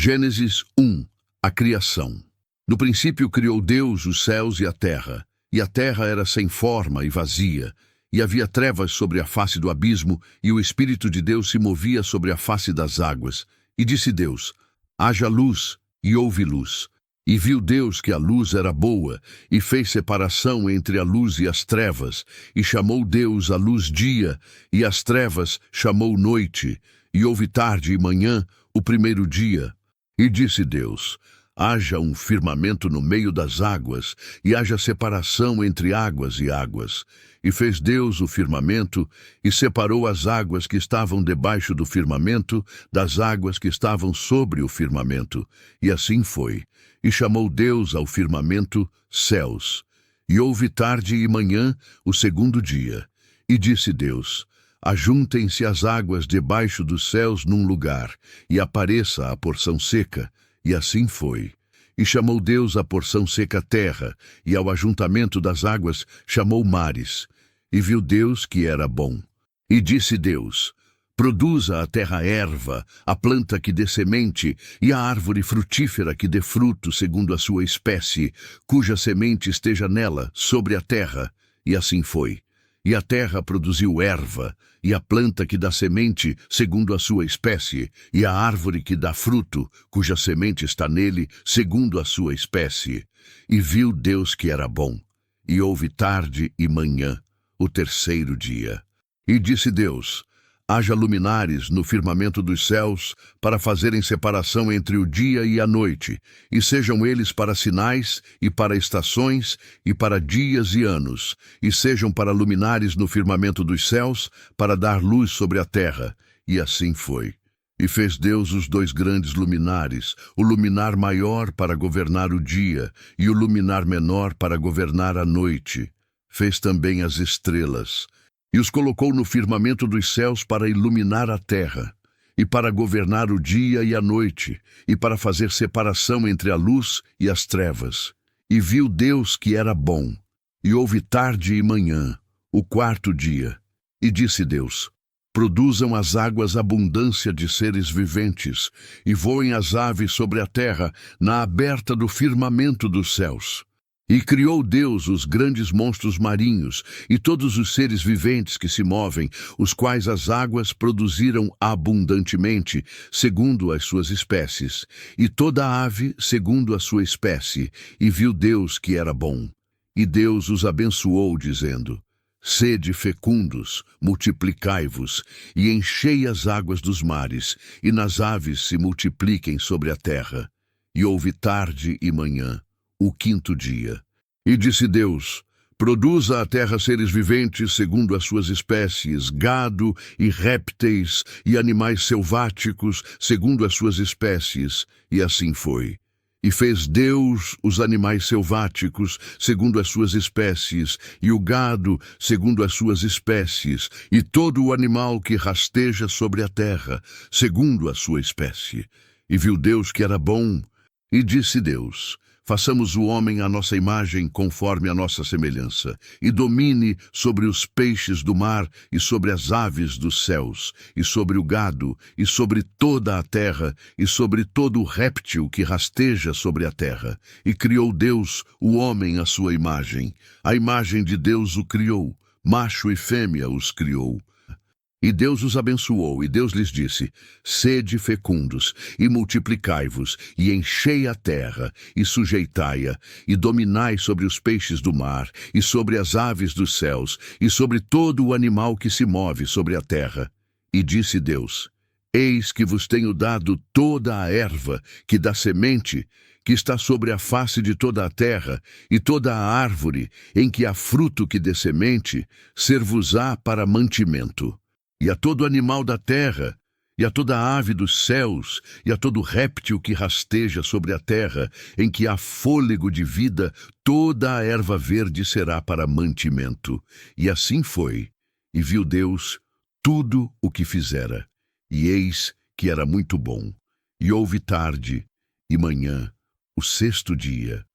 Gênesis 1. A criação. No princípio criou Deus os céus e a terra era sem forma e vazia, e havia trevas sobre a face do abismo, e o Espírito de Deus se movia sobre a face das águas. E disse Deus: haja luz, e houve luz. E viu Deus que a luz era boa, e fez separação entre a luz e as trevas, e chamou Deus a luz dia, e as trevas chamou noite, e houve tarde e manhã, o primeiro dia. E disse Deus: haja um firmamento no meio das águas, e haja separação entre águas e águas. E fez Deus o firmamento, e separou as águas que estavam debaixo do firmamento das águas que estavam sobre o firmamento. E assim foi. E chamou Deus ao firmamento céus. E houve tarde e manhã, o segundo dia. E disse Deus: ajuntem-se as águas debaixo dos céus num lugar, e apareça a porção seca. E assim foi. E chamou Deus a porção seca terra, e ao ajuntamento das águas chamou mares. E viu Deus que era bom. E disse Deus: produza a terra erva, a planta que dê semente, e a árvore frutífera que dê fruto segundo a sua espécie, cuja semente esteja nela, sobre a terra. E assim foi. E a terra produziu erva, e a planta que dá semente, segundo a sua espécie, e a árvore que dá fruto, cuja semente está nele, segundo a sua espécie. E viu Deus que era bom. E houve tarde e manhã, o terceiro dia. E disse Deus: haja luminares no firmamento dos céus, para fazerem separação entre o dia e a noite, e sejam eles para sinais, e para estações, e para dias e anos, e sejam para luminares no firmamento dos céus, para dar luz sobre a terra. E assim foi. E fez Deus os dois grandes luminares, o luminar maior para governar o dia, e o luminar menor para governar a noite. Fez também as estrelas, e os colocou no firmamento dos céus para iluminar a terra, e para governar o dia e a noite, e para fazer separação entre a luz e as trevas. E viu Deus que era bom. E houve tarde e manhã, o quarto dia. E disse Deus: produzam as águas abundância de seres viventes, e voem as aves sobre a terra, na aberta do firmamento dos céus. E criou Deus os grandes monstros marinhos, e todos os seres viventes que se movem, os quais as águas produziram abundantemente, segundo as suas espécies, e toda ave segundo a sua espécie. E viu Deus que era bom. E Deus os abençoou, dizendo: sede fecundos, multiplicai-vos, e enchei as águas dos mares, e nas aves se multipliquem sobre a terra. E houve tarde e manhã, o quinto dia. E disse Deus: produza a terra seres viventes segundo as suas espécies, gado e répteis e animais selváticos segundo as suas espécies. E assim foi. E fez Deus os animais selváticos segundo as suas espécies, e o gado segundo as suas espécies, e todo o animal que rasteja sobre a terra segundo a sua espécie. E viu Deus que era bom. E disse Deus: façamos o homem à nossa imagem, conforme a nossa semelhança, e domine sobre os peixes do mar, e sobre as aves dos céus, e sobre o gado, e sobre toda a terra, e sobre todo o réptil que rasteja sobre a terra. E criou Deus o homem à sua imagem. A imagem de Deus o criou, macho e fêmea os criou. E Deus os abençoou, e Deus lhes disse: sede fecundos, e multiplicai-vos, e enchei a terra, e sujeitai-a, e dominai sobre os peixes do mar, e sobre as aves dos céus, e sobre todo o animal que se move sobre a terra. E disse Deus: eis que vos tenho dado toda a erva que dá semente, que está sobre a face de toda a terra, e toda a árvore em que há fruto que dê semente, ser-vos-á para mantimento. E a todo animal da terra, e a toda ave dos céus, e a todo réptil que rasteja sobre a terra, em que há fôlego de vida, toda a erva verde será para mantimento. E assim foi. E viu Deus tudo o que fizera, e eis que era muito bom. E houve tarde e manhã, o sexto dia.